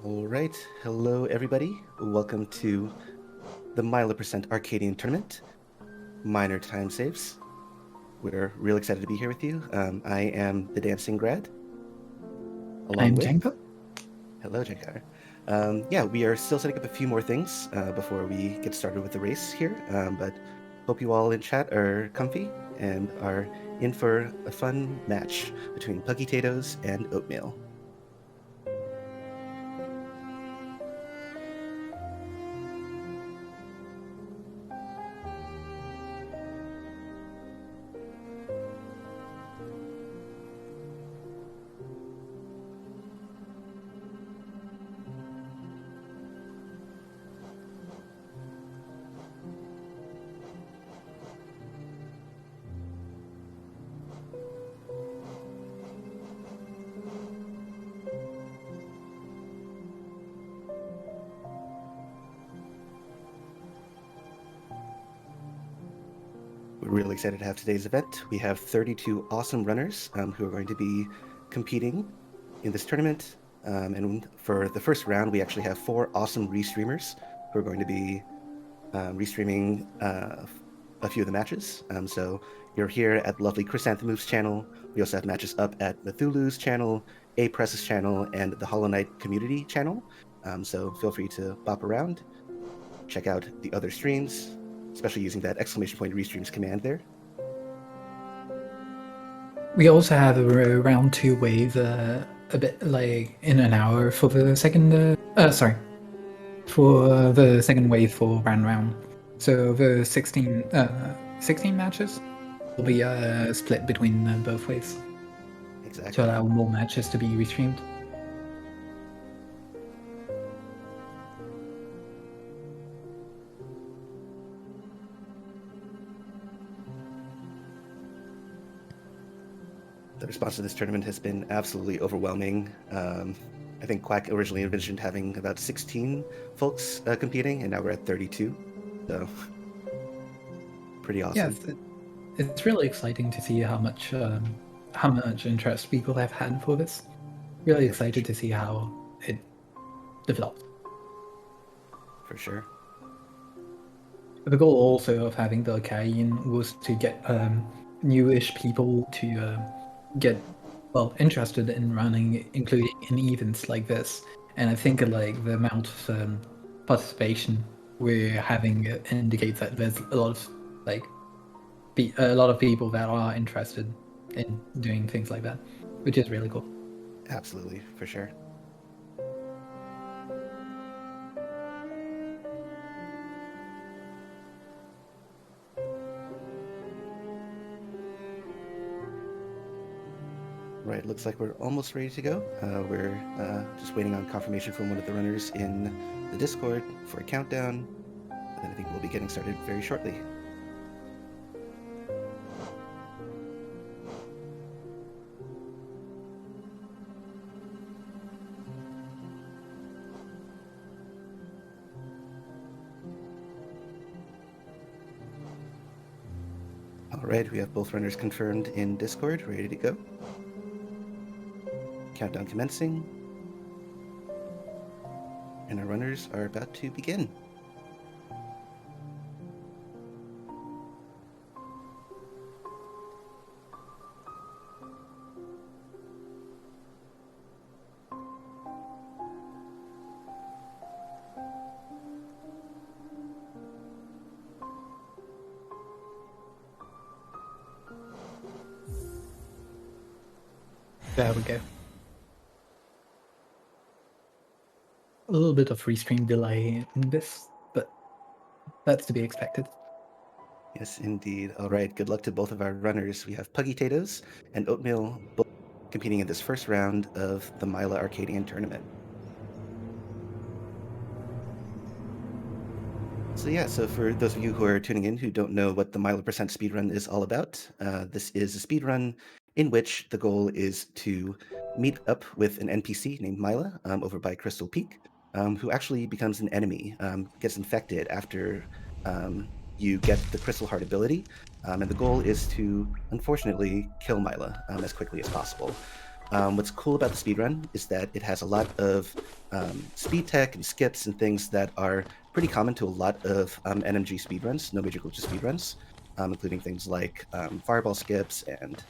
All right. Hello, everybody. Welcome to the Myla % Arcadian tournament. Minor time saves. We're real excited to be here with you. I am the dancing grad, along I'm with. Jenko. Hello, Jankar. Yeah, we are still setting up a few more things before we get started with the race here. But hope you all in chat are comfy and are in for a fun match between Puggytatoes and Oatmeal. We're really excited to have today's event. We have 32 awesome runners who are going to be competing in this tournament. And for the first round, we actually have 4 awesome restreamers who are going to be restreaming a few of the matches. So you're here at lovely Chrysanthemum's channel. We also have matches up at Cthulhu's channel, A-Press's channel, and the Hollow Knight community channel. So feel free to bop around, check out the other streams, especially using that ! Restreams command there. We also have a round 2 wave a bit like in an hour for the second. For the second wave for round. So the 16 matches will be split between both waves. Exactly. To allow more matches to be restreamed. The response to this tournament has been absolutely overwhelming. I think Quack originally envisioned having about 16 folks competing, and now we're at 32. So, pretty awesome. Yes, it's really exciting to see how much interest people have had for this. Really excited to see how it develops. For sure. The goal also of having the Arcadian was to get newish people to get interested in running, including in events like this. And I think like the amount of participation we're having indicates that there's a lot of people that are interested in doing things like that, which is really cool. Absolutely, for sure. Right, looks like we're almost ready to go. We're just waiting on confirmation from one of the runners in the Discord for a countdown, and then I think we'll be getting started very shortly. All right, we have both runners confirmed in Discord, ready to go. Countdown commencing. And our runners are about to begin. There we go. A little bit of restream delay in this, but that's to be expected. Yes, indeed. All right, good luck to both of our runners. We have Puggytatoes and Oatmille both competing in this first round of the Myla Arcadian tournament. So for those of you who are tuning in who don't know what the Myla % speedrun is all about, this is a speedrun in which the goal is to meet up with an NPC named Myla over by Crystal Peak, who actually becomes an enemy, gets infected after you get the Crystal Heart ability, and the goal is to, unfortunately, kill Myla as quickly as possible. What's cool about the speedrun is that it has a lot of speed tech and skips and things that are pretty common to a lot of NMG speedruns, no major glitches speedruns, including things like fireball skips and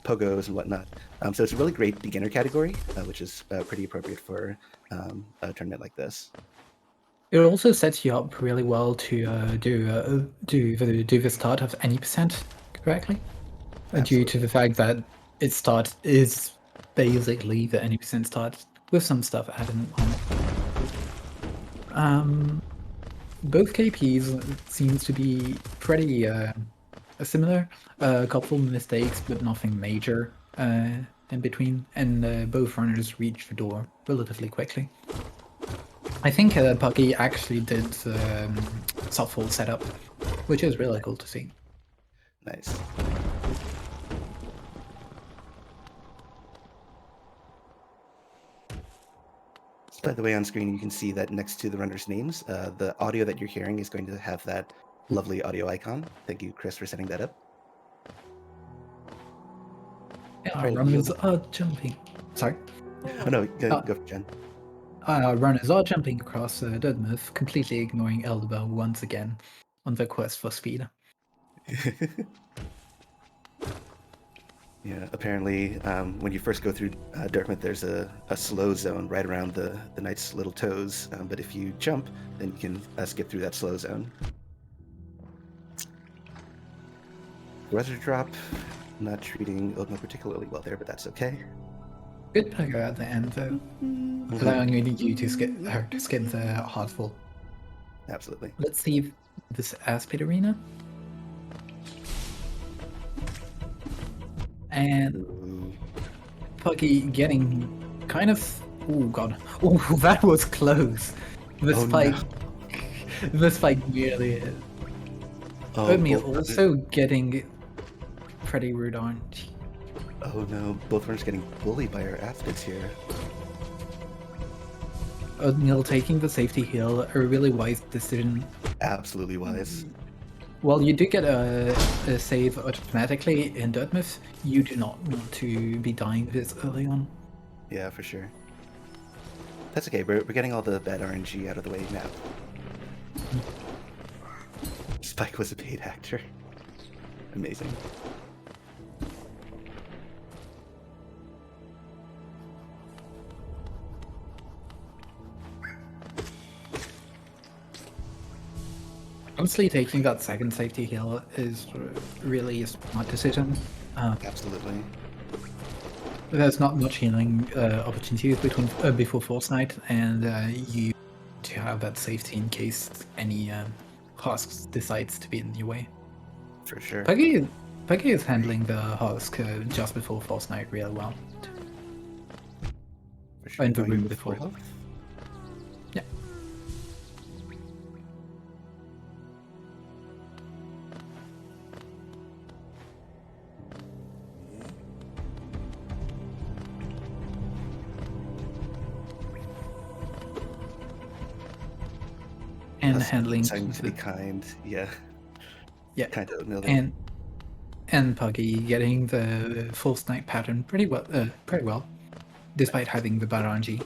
pogos and whatnot. So it's a really great beginner category, which is pretty appropriate for a tournament like this. It also sets you up really well to do the start of any percent correctly, due to the fact that its start is basically the any percent start with some stuff added on. Both KPs seems to be pretty similar. A couple mistakes, but nothing major in between, and both runners reach the door relatively quickly. I think Puggy actually did softball setup, which is really cool to see. Nice. So by the way, on screen, you can see that next to the runners' names, the audio that you're hearing is going to have that lovely audio icon. Thank you, Chris, for setting that up. Yeah, runners are jumping. Sorry? Oh, no, go for Jen. Runners are jumping across Dartmouth, completely ignoring Elderville once again on their quest for speed. Yeah, apparently, when you first go through Dartmouth, there's a slow zone right around the knight's little toes. But if you jump, then you can skip through that slow zone. Weather drop, not treating oatmille particularly well there, but that's okay. Good poker at the end, though, allowing you to skip the hardfall. Absolutely. Let's see this Aspid Arena. And Puggy getting kind of... Oh, God. Oh, that was close. The spike... No. The spike really is. Oatmille also getting pretty rude on. Oh no, both runners getting bullied by our aspects here. Oatmille taking the safety heal, a really wise decision. Absolutely wise. While you do get a save automatically in Dartmouth, you do not want to be dying this early on. Yeah, for sure. That's okay, we're getting all the bad RNG out of the way now. Spike was a paid actor. Amazing. Honestly, taking that second safety heal is really a smart decision. Absolutely. There's not much healing opportunities before Force-Night, and you to have that safety in case any husk decides to be in your way. For sure. Puggy is handling the husk just before Force-Night really well. For sure. In the room before. Yeah. And handling to be kind, yeah. Kind of oatmille. And Puggy getting the Force-Night pattern pretty well, despite having the Baranji,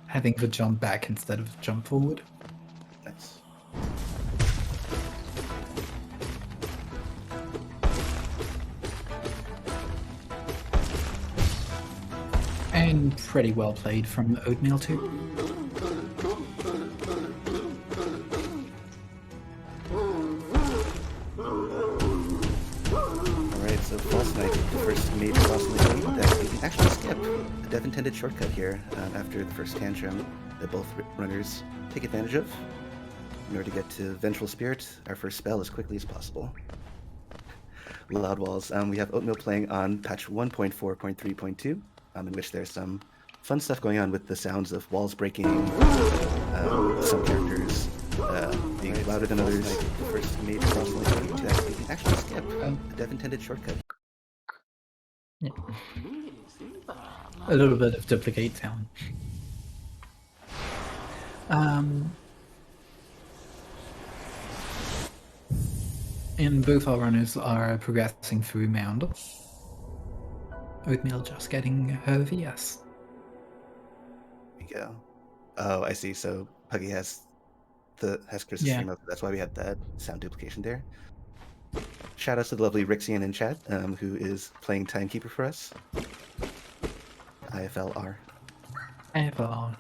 having the jump back instead of jump forward. Nice. And pretty well played from Oatmille too. So False Knight, the first major boss in the game that you can actually skip a dev intended shortcut here after the first tantrum that both runners take advantage of in order to get to Vengeful Spirit, our first spell, as quickly as possible. Loud Walls, we have Oatmille playing on patch 1.4.3.2, in which there's some fun stuff going on with the sounds of walls breaking, some characters being louder than others. The first major boss in the game to actually skip a dev intended shortcut. Yeah. A little bit of duplicate sound. And both our runners are progressing through Mound. Oatmeal just getting her VS. There you go. Oh, I see. So Puggy has Chris's Yeah. stream up. That's why we had that sound duplication there. Shout out to the lovely Rixian in chat, who is playing timekeeper for us. IFLR. Ever.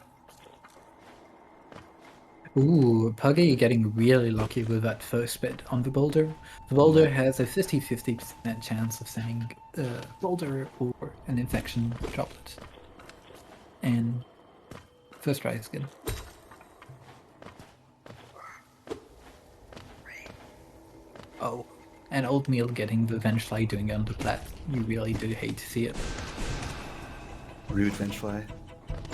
Ooh, Puggy getting really lucky with that first bit on the boulder. The boulder has a 50-50% chance of sending a boulder or an infection droplet. And first try is good. Oh, and Oatmeal getting the Vengefly doing underplat. You really do hate to see it. Rude Vengefly.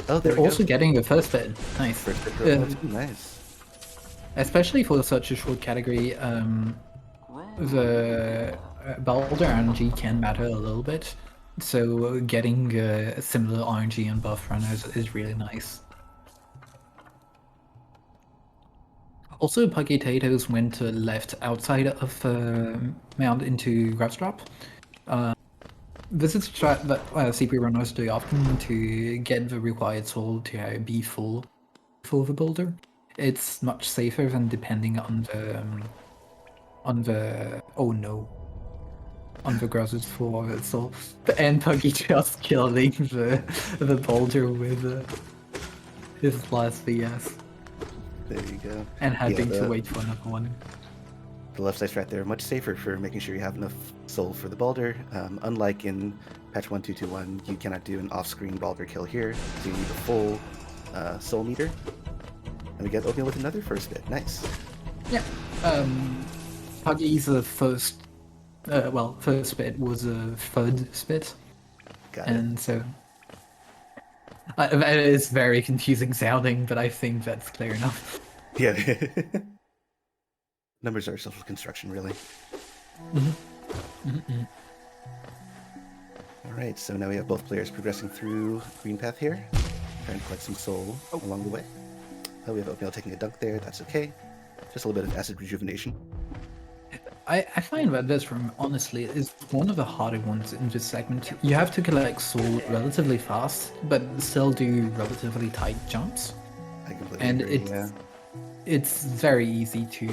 Oh, there They're we also go. getting the first bit. Nice. First bit for nice. Especially for such a short category, the Boulder RNG can matter a little bit. So getting similar RNG and buff runners is really nice. Also, Puggytatoes went left outside of Mount into Grass Drop. This is a strat that CP runners do often to get the required soul to be full for the boulder. It's much safer than depending on the oh no, on the grasses for soul. And Puggy just killing the boulder with his last VS. There you go. And having to wait for another one. The left side strat there, much safer for making sure you have enough soul for the Balder. Unlike in patch 1.2.2.1, you cannot do an off-screen Balder kill here, so you need a full soul meter. And we get Oatmeal with another first bit. Nice. Yeah. Puggy's first bit was a third spit. Got it. And so it is very confusing sounding, but I think that's clear enough. Yeah. Numbers are social construction, really. All right, so now we have both players progressing through green path here, trying to collect some soul along the way. Oh, we have Oatmeal taking a dunk there. That's okay. Just a little bit of acid rejuvenation. I find that this room, honestly, is one of the harder ones in this segment. You have to collect soul relatively fast, but still do relatively tight jumps. I completely agree, it's very easy to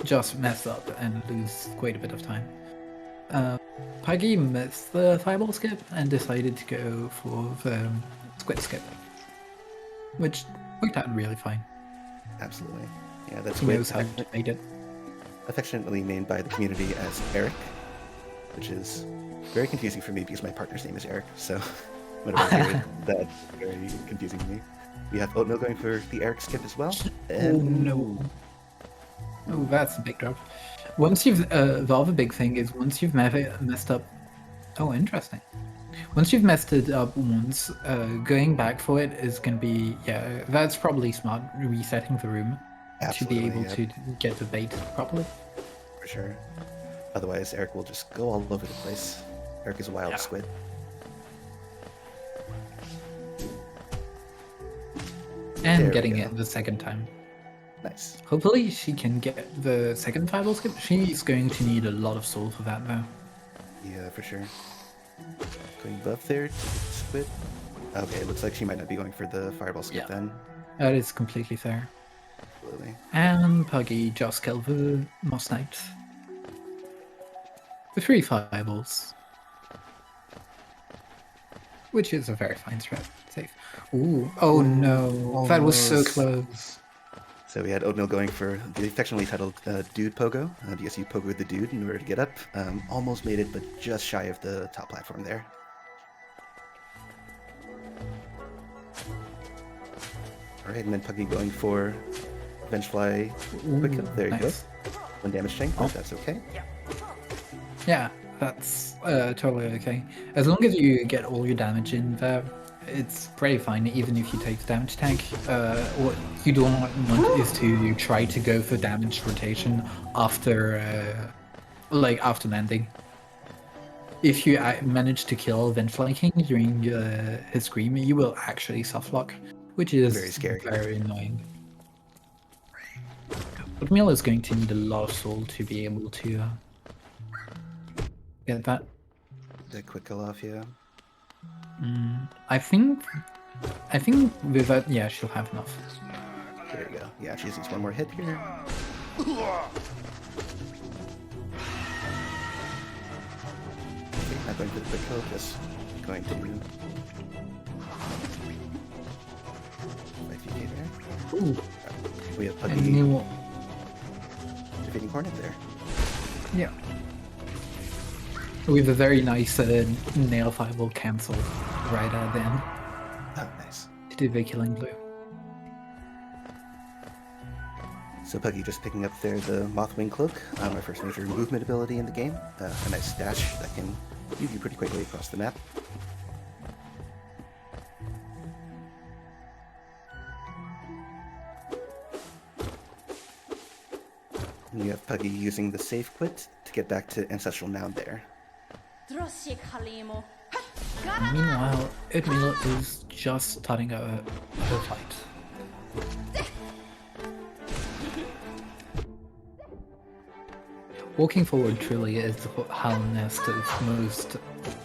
just mess up and lose quite a bit of time. Puggy missed the fireball skip and decided to go for the squid skip, which worked out really fine. Absolutely. Yeah, that's He knows how to make it. Affectionately named by the community as Eric, which is very confusing for me because my partner's name is Eric, so whenever I hear it, that's very confusing to me. We have Oatmeal going for the Eric skip as well. And... oh no. Oh, that's a big drop. Once you've, the other big thing is once you've messed up, oh, interesting. Once you've messed it up once, going back for it is going to be, yeah, that's probably smart, resetting the room. Absolutely, to be able to get the bait properly. For sure. Otherwise, Eric will just go all over the place. Eric is a wild squid. And getting it the second time. Nice. Hopefully she can get the second fireball skip. She's going to need a lot of soul for that though. Yeah, for sure. Going buff there to squid. Okay, it looks like she might not be going for the fireball skip then. That is completely fair. Absolutely. And Puggy just killed the Moss Knight. The 3 fireballs. Which is a very fine strat. Safe. Ooh. Oh no. That was so close. So we had Oatmeal going for the affectionately titled Dude Pogo, because you pogoed the dude in order to get up. Almost made it, but just shy of the top platform there. Alright, and then Puggy going for Vengefly quick kill. There you go. 1 damage tank, but that's okay. Yeah, that's totally okay. As long as you get all your damage in there, it's pretty fine, even if you take the damage tank. What you don't want is to try to go for damage rotation after, after landing. If you manage to kill Vengefly King during his scream, you will actually softlock, which is very scary, very annoying. Oatmeal is going to need a lot of soul to be able to get that. The quick kill off, yeah. I think with that, yeah, she'll have enough. There you go. Yeah, she just needs one more hit here. Okay, not going for the quick kill, just going to 5 there. Ooh. We have Puggy defeating Hornet there. Yeah. With a very nice nail fireball cancel right at the end. Oh, nice. To do the killing blow. So Puggy just picking up there the Mothwing Cloak, our first major movement ability in the game. A nice stash that can move you pretty quickly across the map. And you have Puggy using the safe quit to get back to Ancestral Mound there. Meanwhile, oatmille is just starting her fight. Walking forward truly is Halnest's most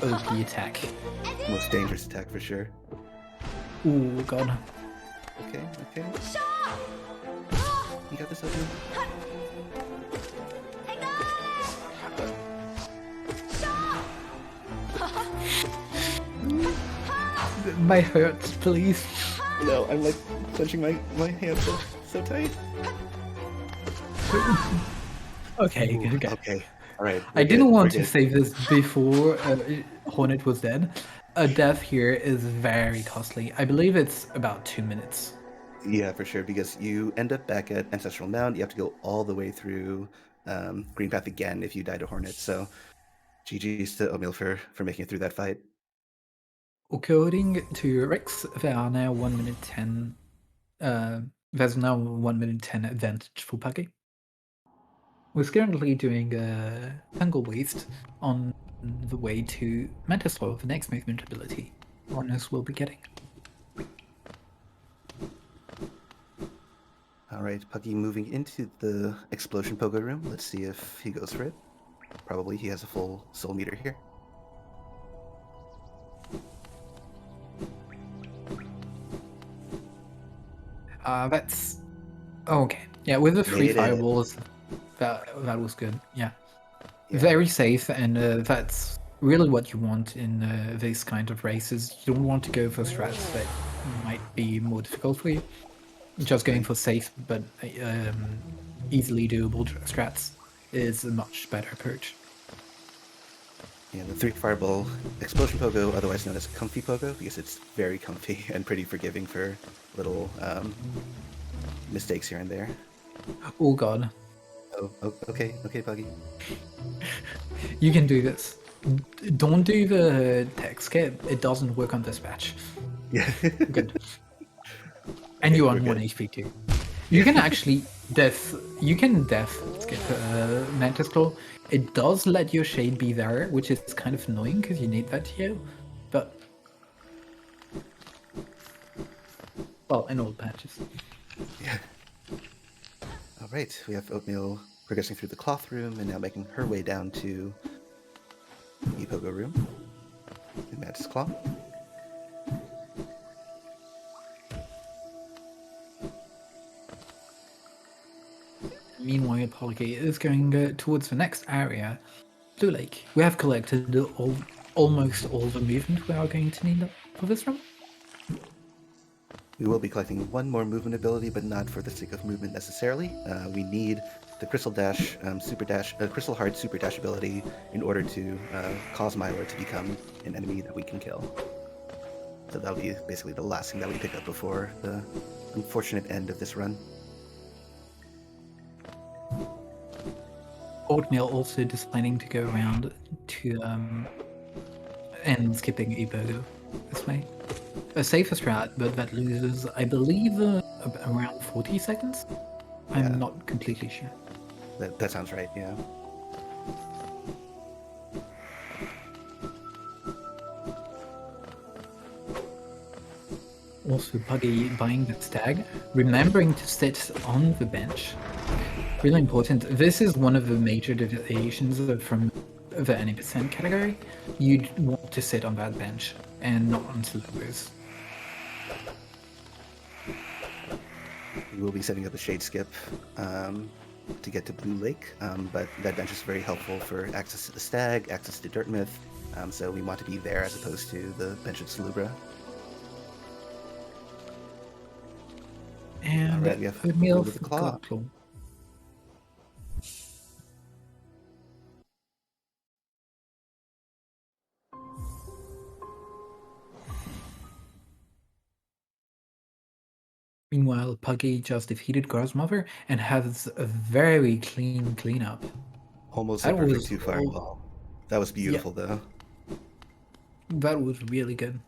OP attack. Most dangerous attack for sure. Ooh, god. Okay. You got this, Oatmille? My hurts, please. No, I'm like clenching my hands so tight. Okay, Ooh, okay. Okay, alright. I didn't want to say this before Hornet was dead. A death here is very costly. I believe it's about 2 minutes. Yeah, for sure, because you end up back at Ancestral Mound. You have to go all the way through Green Path again if you die to Hornet, so GG's to Oatmille for making it through that fight. According to Rex, there are now 1 minute 10. There's now 1 minute 10 advantage for Puggy. We're currently doing a Tangle Waste on the way to Mantis Slow, the next movement ability runners will be getting. Alright, Puggy moving into the Explosion Pogo room. Let's see if he goes for it. Probably he has a full soul meter here. That's okay. Yeah, with the 3 Made it. fireballs, that was good. Yeah, very safe, and that's really what you want in this kind of races. You don't want to go for strats that might be more difficult for you. Just going for safe but easily doable strats is a much better approach. Yeah, the 3 fireball Explosion Pogo, otherwise known as Comfy Pogo, because it's very comfy and pretty forgiving for little mistakes here and there. Oh god. Oh, okay, Puggy. You can do this. Don't do the text kit. It doesn't work on dispatch. Yeah. Good. And you're on 1 HP too. You can actually death skip Mantis Claw. It does let your shade be there, which is kind of annoying because you need that here. But well, in all patches. Yeah. Alright, we have Oatmille progressing through the cloth room and now making her way down to the Pogo room in Mantis Claw. Meanwhile, Puggy is going towards the next area, Blue Lake. We have collected almost all the movement we are going to need for this run. We will be collecting one more movement ability, but not for the sake of movement necessarily. We need the Crystal Dash, Crystal Heart Super Dash ability in order to cause Myla to become an enemy that we can kill. So that'll be basically the last thing that we pick up before the unfortunate end of this run. Oatmille also just planning to go around to and skipping Ebogo this way. A safer strat, but that loses, I believe, around 40 seconds. I'm not completely sure. That sounds right, yeah. Also, Puggy buying the stag, remembering to sit on the bench. Really important. This is one of the major deviations from the any percent category. You'd want to sit on that bench and not on Silvers. We will be setting up a shade skip to get to Blue Lake, but that bench is very helpful for access to the Stag, access to Dirtmouth, so we want to be there as opposed to the bench at Salubra. And Alright, we have oatmeal with the for Claw. Godclaw. Meanwhile, Puggy just defeated Grasmother and has a very clean cleanup. Almost That a perfect was 2 fireball. That was beautiful, though. That was really good.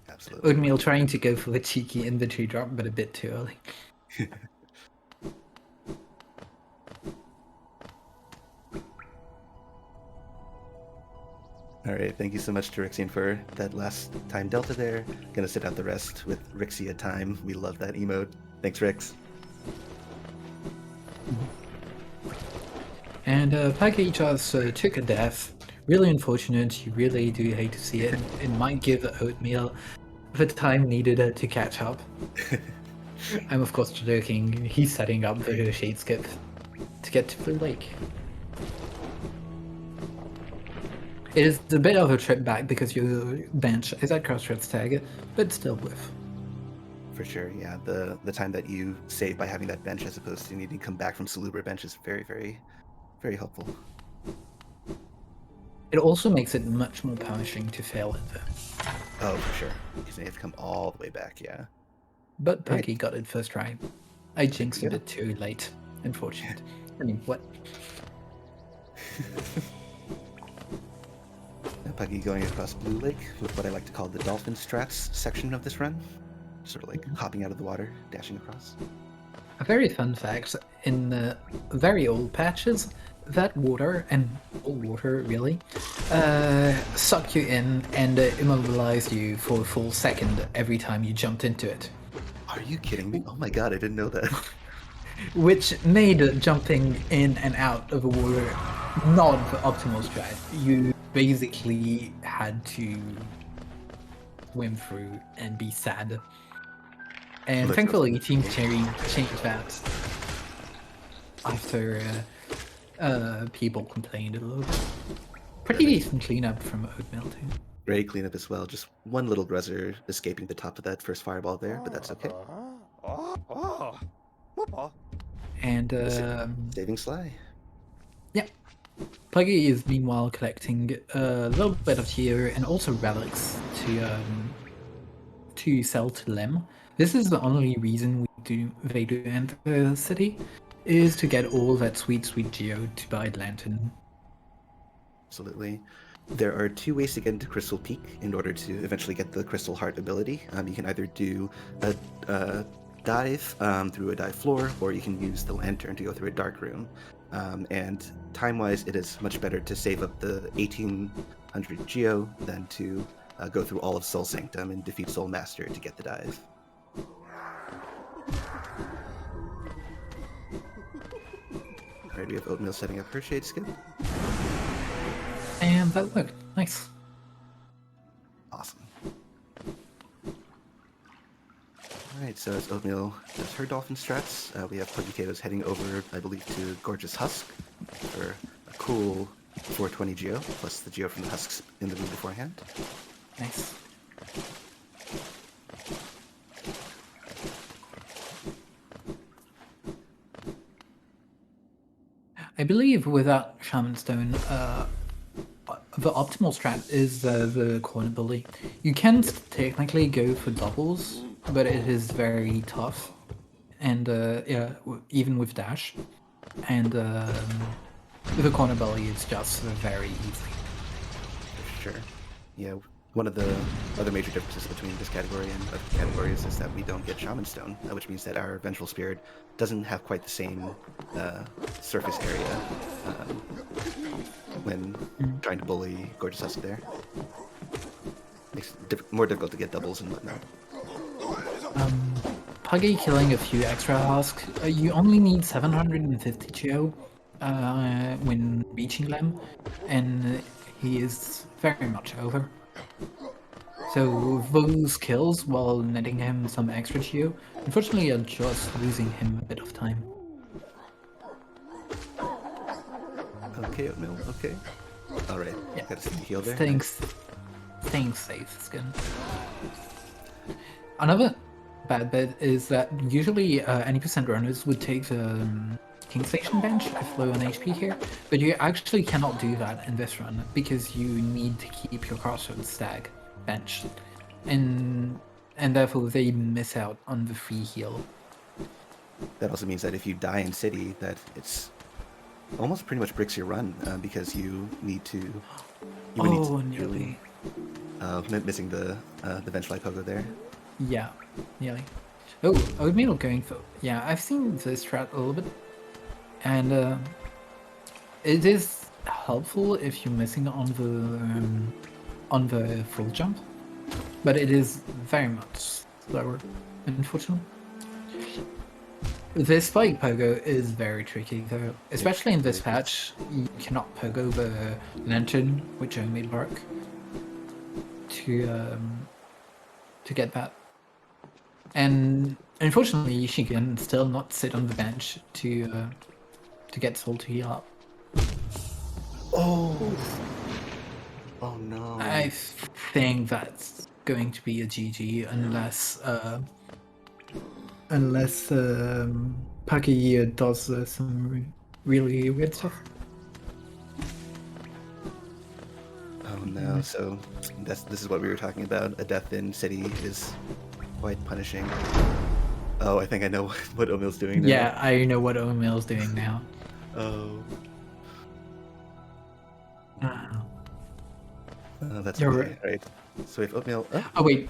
Absolutely. Oatmeal trying to go for the cheeky inventory drop, but a bit too early. Alright, thank you so much to Rixian for that last time delta there. Gonna sit out the rest with Rixia time. We love that emote. Thanks, Rix. And Puggy just took a death. Really unfortunate. You really do hate to see it. It might give Oatmeal the time needed to catch up. I'm of course joking. He's setting up the shade skip to get to Blue Lake. It is a bit of a trip back because your bench is at Crossroads tag, but still with. For sure, yeah. The time that you save by having that bench as opposed to needing to come back from Salubra bench is very, very, very helpful. It also makes it much more punishing to fail it though. Oh, for sure. Because they have to come all the way back, yeah. But Puggy got it first try. I jinxed a go. bit too late, unfortunate. I mean, what? Puggy going across Blue Lake with what I like to call the dolphin strats section of this run. Sort of like hopping out of the water, dashing across. A very fun fact, in the very old patches, that water, and all water really, sucked you in and immobilized you for a full second every time you jumped into it. Are you kidding me? Oh my god, I didn't know that. Which made jumping in and out of the water not the optimal strat. You basically had to swim through and be sad. And Let's thankfully, go. Team Cherry changed that after people complained a little bit. Pretty decent cleanup from Oatmeal too. Great cleanup as well. Just one little Gruzzer escaping the top of that first fireball there, but that's okay. And Saving Sly. yeah, Puggy is meanwhile collecting a little bit of gear and also relics to sell to Lem. This is the only reason they do enter the city, is to get all that sweet geo to buy Lantern. Absolutely. There are 2 ways to get into Crystal Peak in order to eventually get the Crystal Heart ability. You can either do a dive through a dive floor, or you can use the lantern to go through a dark room. And time-wise, it is much better to save up the 1800 geo than to go through all of Soul Sanctum and defeat Soul Master to get the dive. Alright, we have Oatmeal setting up her shade skip. And that worked. Nice. Awesome. Alright, so as Oatmeal does her dolphin strats, we have Puggytatoes heading over, I believe, to Gorgeous Husk for a cool 420 geo, plus the geo from the husks in the room beforehand. Nice. I believe without Shaman Stone, the optimal strat is the corner bully. You can technically go for doubles, but it is very tough, and yeah, even with dash, and the corner bully is just very easy. For sure. Yeah, one of the other major differences between this category and other categories is that we don't get Shaman Stone, which means that our Vengeful Spirit doesn't have quite the same surface area when trying to bully Gorgeous Husk there. Makes it more difficult to get doubles and whatnot. Puggy killing a few extra husks, you only need 750 geo when reaching Lem, and he is very much over. So those kills, while netting him some extra geo, unfortunately are just losing him a bit of time. Okay, oatmeal. Okay. All right. Yeah, Got a steady heal there. staying, Nice. staying safe is good. Another bad bit is that usually any percent runners would take the King Station bench if low on HP here, but you actually cannot do that in this run because you need to keep your crossroads stag bench, and therefore they miss out on the free heal. That also means that if you die in city, that it's almost pretty much bricks your run because you need to. You would need Oh, to. nearly. Missing the benchfly pogo there. Yeah, nearly. Oh, oatmeal going for. Yeah, I've seen this strat a little bit, and it is helpful if you're missing on the full jump, but it is very much slower, unfortunately. The spike pogo is very tricky though, especially in this patch. You cannot pogo the lantern, which only work to get that. And unfortunately, she can still not sit on the bench to get Soul to heal up. Oh. Oh no. I think that's going to be a GG unless Puggy does some really weird stuff. Oh no. So this is what we were talking about. A death in city is quite punishing. Oh, I think I know what Oatmeal's doing now. Yeah, I know what oatmeal's doing now. Oh. That's You're okay. Right. So we have oatmeal. Oh wait.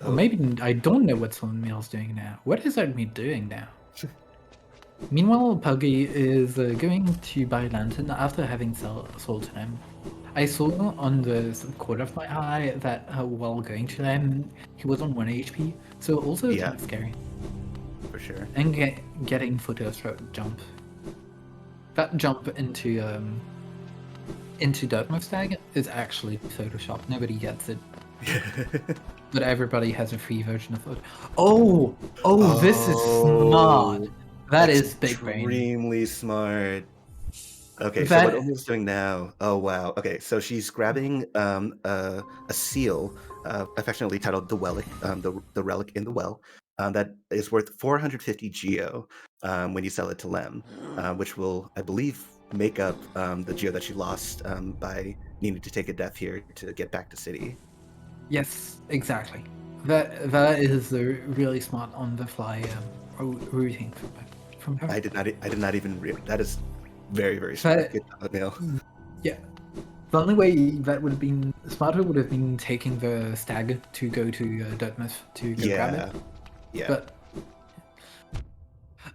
Oh. Well, maybe I don't know what oatmeal's doing now. What is oatmeal doing now? Meanwhile, Puggy is going to buy lantern after having sold him. I saw on the corner of my eye that while going to them, he was on 1 HP, so also Yeah. kind of scary. For sure. And getting footer throat jump. That jump into Dartmouth Stag is actually Photoshop. Nobody gets it. But everybody has a free version of it. Oh, this is smart. That is big brain. Extremely smart. Okay, so what Oatmeal's doing now? Oh wow. Okay, so she's grabbing a seal, affectionately titled the Relic, the relic in the well, that is worth 450 geo when you sell it to Lem, which will, I believe, make up the geo that she lost by needing to take a death here to get back to city. Yes, exactly. That is really smart on the fly routing from her. I did not even that is very, very smart. Good Oatmeal. Yeah. The only way that would have been smarter would have been taking the stag to go to Dartmouth to go grab it. Yeah. But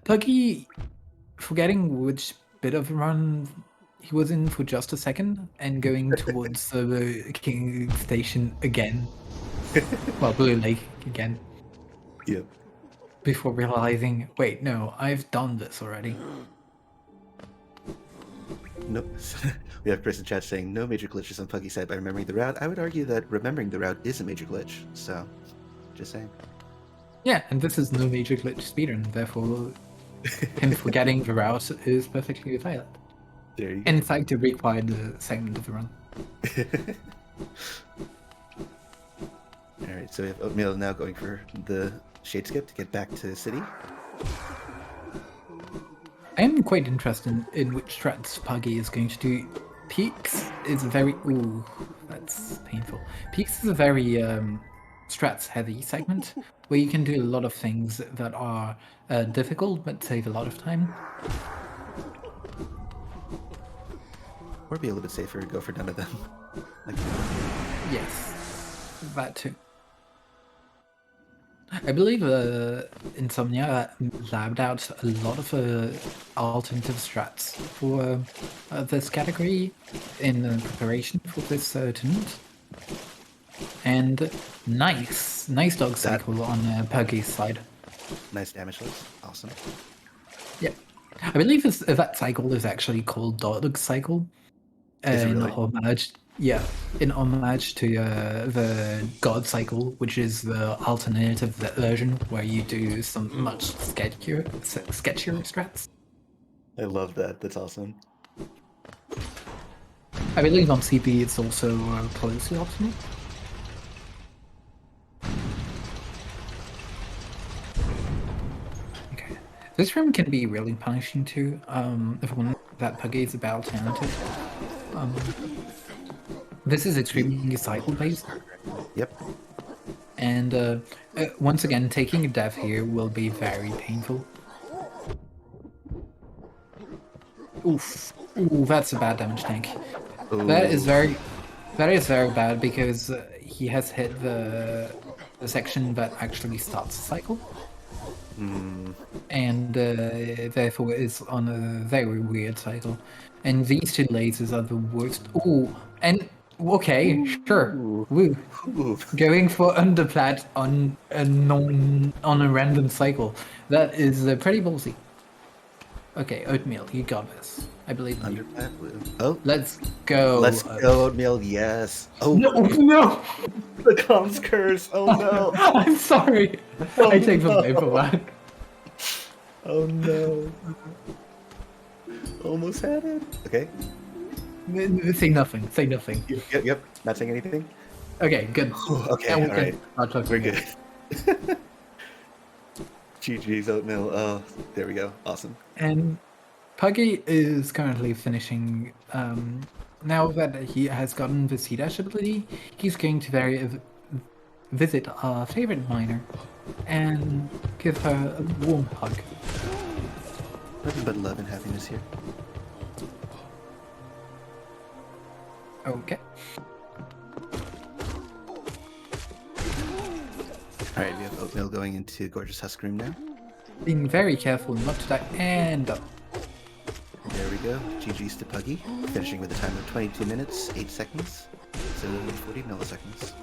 Puggy, forgetting which bit of the run he was in for just a second and going towards the King Station again. Well, Blue Lake again. Yep. Before realizing, wait, no, I've done this already. Nope. We have Chris in chat saying no major glitches on Puggy side by remembering the route. I would argue that remembering the route is a major glitch. So, just saying. Yeah, and this is no major glitch speedrun, therefore him forgetting the route is perfectly valid. There you go. And in fact, it required the segment of the run. Alright, so we have Oatmeal now going for the Shade Skip to get back to city. I am quite interested in which strats Puggy is going to do. Peaks is a very... Ooh, that's painful. Peaks is a very strats heavy segment where you can do a lot of things that are difficult but save a lot of time. Or be a little bit safer, go for none of them. Yes, that too. I believe Insomnia labbed out a lot of alternative strats for this category in preparation for this tournament. And nice dog cycle on Puggy's side. Nice damage list, awesome. Yeah, I believe that cycle is actually called dog cycle. Is it in really? homage, yeah, in homage to the God Cycle, which is the alternative version where you do some much sketchier strats. I love that. That's awesome. I believe on CP it's also closely optional. Okay, this room can be really punishing too. If one that Puggy is about talented. This is extremely cycle based. Yep. And once again, taking a death here will be very painful. Oof. Ooh, that's a bad damage tank. That is Ooh. very bad because he has hit the section that actually starts the cycle. And therefore is on a very weird cycle. And these two lasers are the worst. Ooh, and okay, sure. Ooh. Woo. Ooh. Going for underplat on a random cycle. That is pretty ballsy. Okay, oatmeal, you got this. I believe in you. Underplat blue. Oh, Let's go. let's go, oatmeal. Yes. Oh, No, no. the comms curse. Oh no. I'm sorry. Oh, I take the no. blame for that. Oh no. Almost had it. Okay. Say nothing. Say nothing. Yep. Not saying anything. Okay, good. Okay. Now we All can right. start talking We're again. good. GG's oatmeal. Oh, there we go. Awesome. And Puggy is currently finishing. Now that he has gotten the sea dash ability, he's going to visit our favorite miner and give her a warm hug. Nothing but love and happiness here. Okay. All right, we have oatmeal going into Gorgeous Husk Room now. Being very careful not to die and up. There we go. GG's to Puggy, finishing with a time of 22 minutes, 8 seconds, so 40 milliseconds.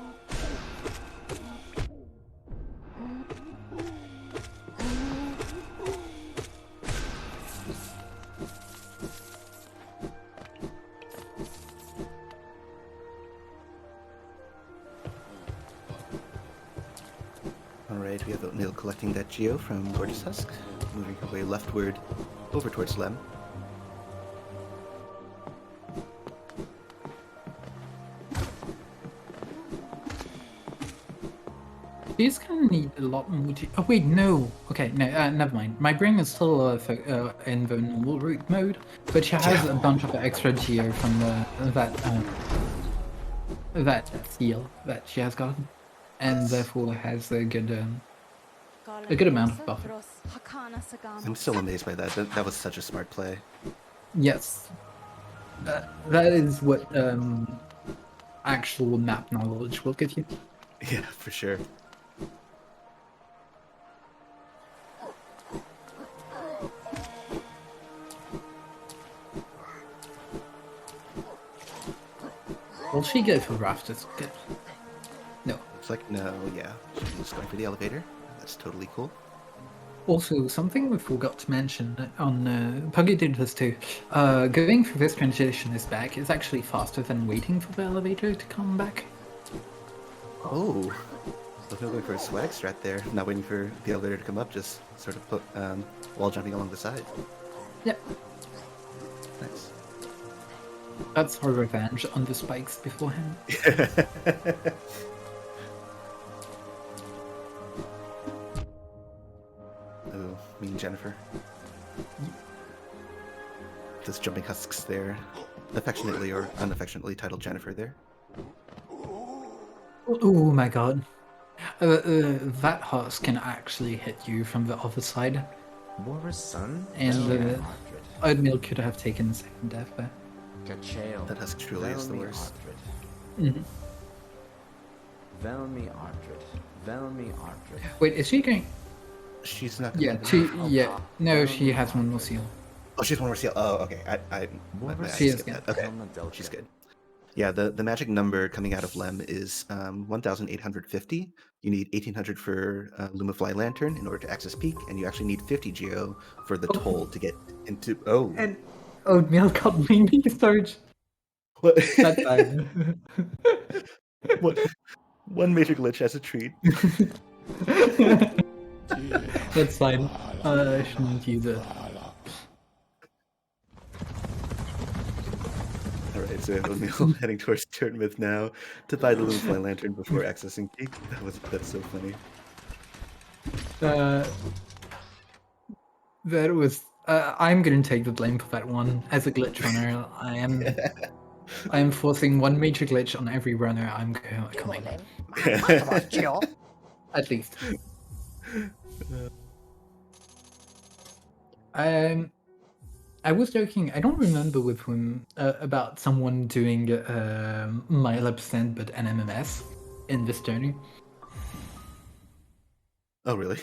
Alright, we have oatmeal collecting that Geo from Gorgeous Husk, moving her way leftward over towards Lem. She's gonna need a lot more. Oh wait, no. Okay, no, never mind. My brain is still in the normal route mode, but she has a bunch of extra geo from that seal that she has gotten, and therefore has a good amount of buffer. I'm still amazed by that. That was such a smart play. Yes, that is what actual map knowledge will give you. Yeah, for sure. Will she go for rafters? Good. No. Looks like no, yeah. She's going for the elevator. That's totally cool. Also, something we forgot to mention on Puggytatoes too. Going through this transition is back is actually faster than waiting for the elevator to come back. Oh, so going for a swag strat there. Not waiting for the elevator to come up, just sort of put wall jumping along the side. Yep. Nice. That's her revenge on the spikes beforehand. Oh, mean Jennifer. Just jumping husks there. Affectionately or unaffectionately titled Jennifer there. Oh my god. That husk can actually hit you from the other side. And Oatmeal could have taken the second death there. That husk truly is the worst. Mm-hmm. Wait, is she going? She's not. Yeah, yeah. No, she has one more seal. Oh, she has one more seal. Oh, okay. She is good. Okay, she's good. Yeah, the magic number coming out of Lem is 1,850. You need 1,800 for Lumafly Lantern in order to access Peak, and you actually need 50 Geo for the toll to get into. Oh. And Oatmeal got me storage. What? That's fine. What? One major glitch as a treat. That's fine. I shouldn't use it. All right, so we have O'Neill heading towards Turnmouth now to buy the Loomfly lantern before accessing Peak. That's so funny. That was. I'm going to take the blame for that one. As a glitch runner, I am forcing one major glitch on every runner I'm coming. At least. I was joking. I don't remember with whom about someone doing Myla percent but NMMS in this journey. Oh, really?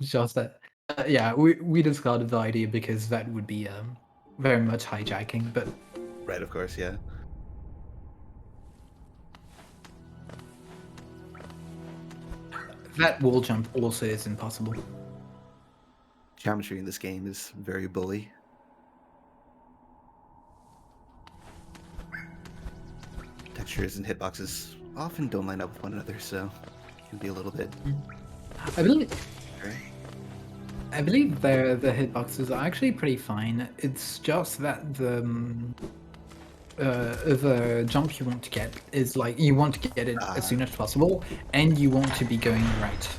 Just that. Yeah, we discarded the idea because that would be very much hijacking. But Right, of course, yeah. that wall jump also is impossible. Geometry in this game is very bully. Textures and hitboxes often don't line up with one another, so it can be a little bit. I believe Okay. I believe the hitboxes are actually pretty fine. It's just that the jump you want to get is like you want to get it as soon as possible, and you want to be going right.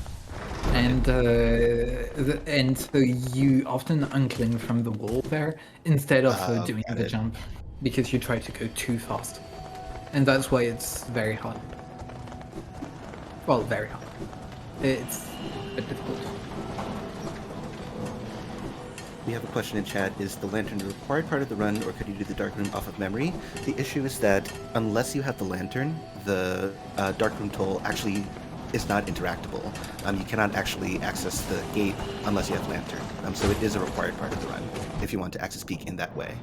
And so you often uncling from the wall there instead of doing the jump because you try to go too fast, and that's why it's very hard. Well, very hard. It's a bit difficult. We have a question in chat. Is the lantern a required part of the run, or could you do the dark room off of memory? The issue is that unless you have the lantern, the dark room toll actually is not interactable. You cannot actually access the gate unless you have lantern. So it is a required part of the run if you want to access Peak in that way.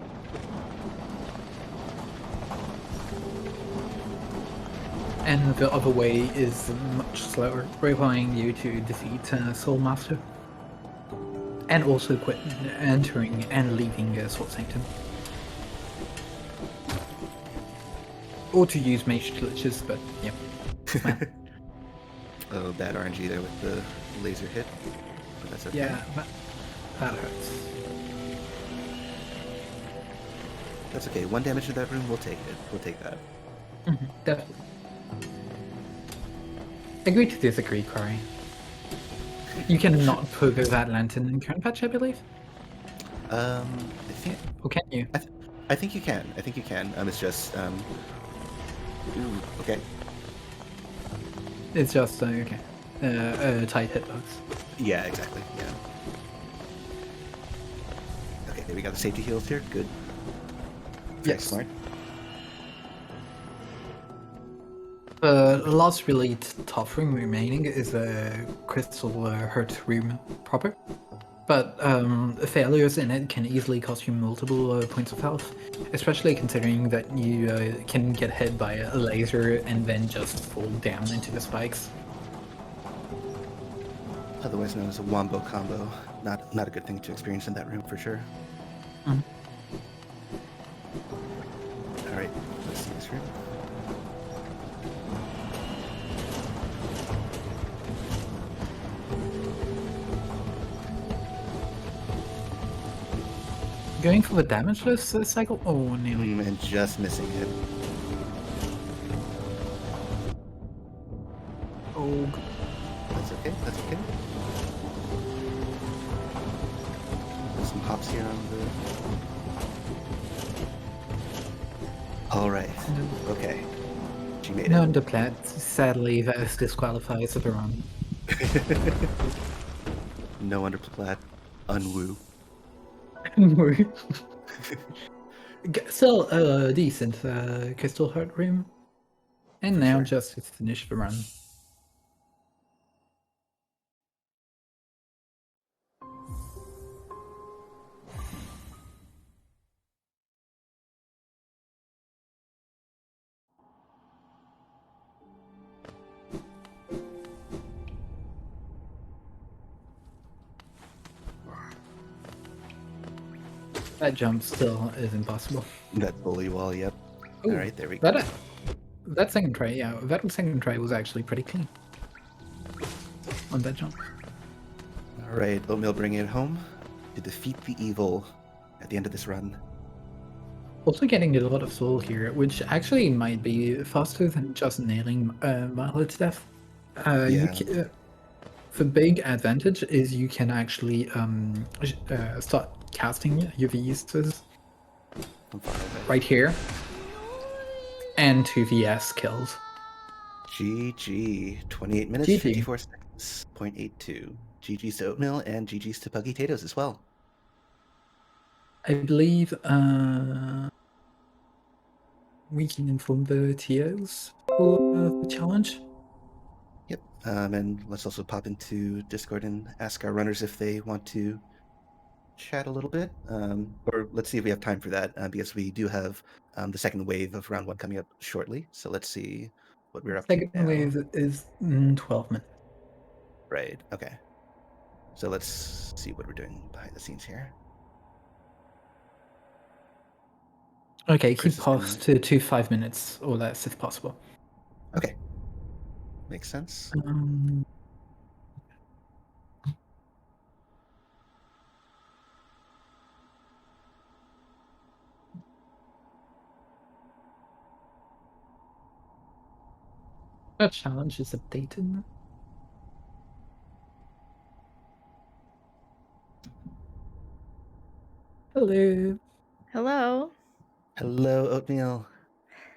And the other way is much slower, requiring you to defeat Soul Master. And also quit entering and leaving Sword Sanctum. Or to use mage glitches, but yeah. Oh, bad RNG there with the laser hit. But that's okay. Yeah, that hurts. That's okay. 1 damage to that room, we'll take it. We'll take that. Definitely. Agree to disagree, Corey. You cannot put that lantern in current patch, I believe. I think. Or can you? I think you can. I think you can. It's just. Ooh, okay. It's just okay. Tight hitbox. Yeah, exactly. Yeah. Okay, there we got the safety heals here. Good. Very smart. The last really tough room remaining is a crystal hurt room proper, but failures in it can easily cost you multiple points of health, especially considering that you can get hit by a laser and then just fall down into the spikes. Otherwise known as a wombo combo. Not a good thing to experience in that room for sure. All right, let's see this room. Going for the damageless cycle? Oh, nearly. And just missing it. Oh. That's okay. That's okay. There's some hops here on the. All right. Okay. She made No it. underplat. Sadly, that is disqualified for the run. No underplat. Unwoo. Still a decent crystal heart room. And now just to finish the run. That jump still is impossible. That bully wall, yep. All Ooh, right, there we go. that second try, yeah, that second try was actually pretty clean on that jump. All right, Oatmeal bringing it home to defeat the evil at the end of this run. Also getting a lot of soul here, which actually might be faster than just nailing Myla to death. Yeah, The big advantage is you can actually start casting your V's I'm far away. right here and 2vs kills. GG. 28 minutes, GG. 54 seconds, 0.82. GG's to Oatmeal and GG's to Puggytatoes as well. I believe we can inform the TOs for the challenge. Yep. And let's also pop into Discord and ask our runners if they want to chat a little bit. Or let's see if we have time for that, because we do have the second wave of round one coming up shortly. So let's see what we're up to Second now. wave is 12 minutes. Right. Okay. So let's see what we're doing behind the scenes here. Okay, Chris keep has pause been to 5 minutes or less if possible. okay. Makes sense. That challenge is updated. Hello. Hello. Hello, Oatmeal.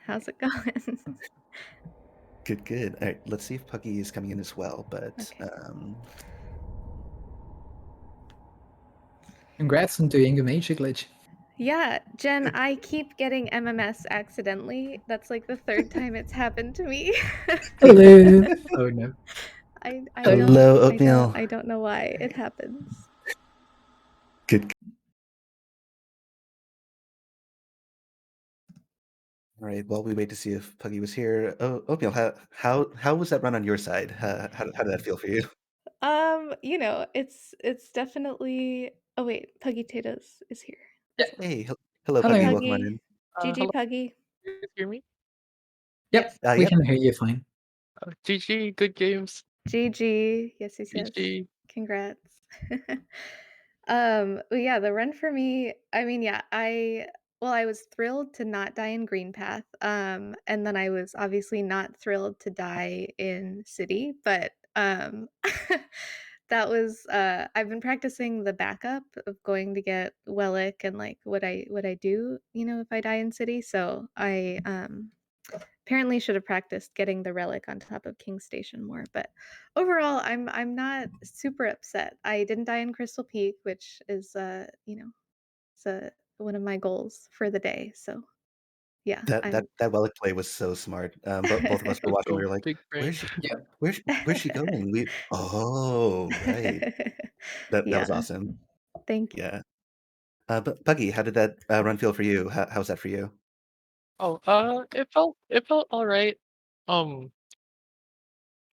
How's it going? Good, good. All right, let's see if Puggy is coming in as well. But Okay. Congrats on doing a major glitch. Yeah, Jen, I keep getting MMS accidentally. That's like the third time it's happened to me. Hello. Oh no. I hello, Oatmeal. I don't know why it happens. Good. All right. While we wait to see if Puggy was here, oh, Oatmeal, how was that run on your side? How did that feel for you? It's definitely. Oh wait, Puggytatoes is here Yeah. as well. Hey, hello, Hello. Puggy. Welcome on Puggy, in. GG Hello, Puggy. can you hear me? Yep, we Yep. can hear you fine. GG, good games. GG. Yes, yes, yes. GG. Congrats. But yeah, the run for me, I mean, yeah, I was thrilled to not die in Green Path. And then I was obviously not thrilled to die in City, but that was I've been practicing the backup of going to get Wellick and like what I do, if I die in City. So I apparently should have practiced getting the relic on top of King Station more, but overall, I'm not super upset. I didn't die in Crystal Peak, which is it's one of my goals for the day. So yeah, That Wellick play was so smart. But both of us were Let's watching. We go, were like, big brain. "Where's she? Yeah. Where's she going?" We oh right. That was Yeah, awesome. thank you. Yeah. But Puggy, how did that run feel for you? How's that for you? Oh, it felt all right. Um,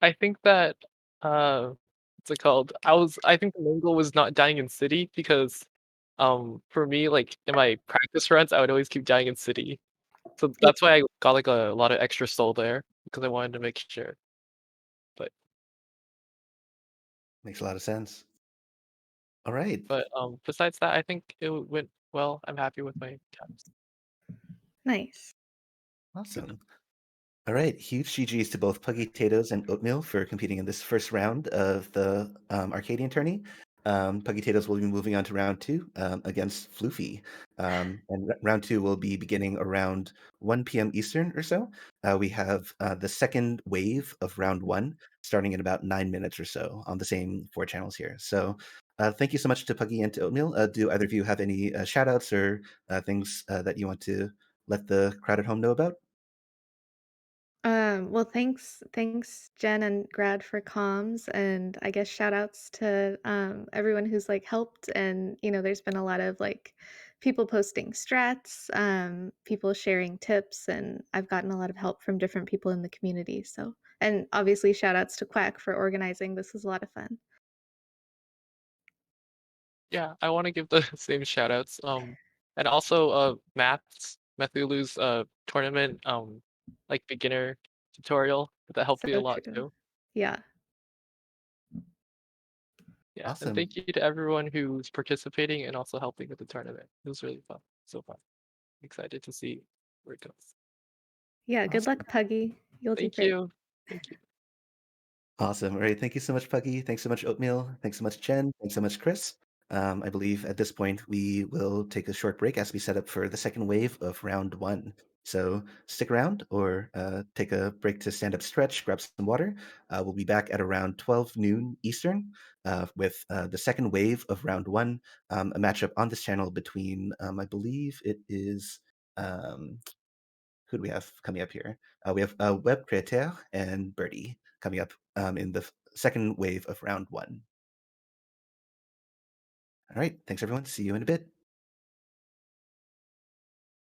I think that what's it called? I think the main goal was not dying in city because for me, like in my practice runs, I would always keep dying in city. So Yeah. that's why I got like a lot of extra soul there because I wanted to make sure. But Makes a lot of sense. All right. besides that, I think it went well. I'm happy with my times. Nice. Awesome. All right, huge GGs to both Puggytatoes and Oatmeal for competing in this first round of the Arcadian tourney. Puggytatoes will be moving on to round two against Floofy. And round two will be beginning around 1 p.m. Eastern or so. We have the second wave of round one starting in about 9 minutes or so on the same four channels here. So thank you so much to Puggy and to Oatmeal. Do either of you have any shout outs or things that you want to let the crowd at home know about? Well, thanks, Jen and Grad for comms, and I guess shout outs to everyone who's like helped. And there's been a lot of like people posting strats, people sharing tips, and I've gotten a lot of help from different people in the community. So, and obviously, shout outs to Quack for organizing. This was a lot of fun. Yeah, I want to give the same shout outs. And also Methulu's tournament like beginner tutorial. That helped me a So lot true. too. Yeah. Yeah, and Awesome. thank you to everyone who's participating and also helping with the tournament. It was really fun. So fun. Excited to see where it goes. Yeah, good Awesome. luck, Puggy. You'll do Thank great. you. Thank you. Awesome. All right. Thank you so much, Puggy. Thanks so much, Oatmeal. Thanks so much, Jen. Thanks so much, Chris. I believe at this point we will take a short break as we set up for the second wave of round one. So stick around or take a break to stand up, stretch, grab some water. We'll be back at around 12 noon Eastern with the second wave of round one, a matchup on this channel between, I believe it is, who do we have coming up here? We have Web Createur and Birdie coming up in the second wave of round one. All right. Thanks, everyone. See you in a bit.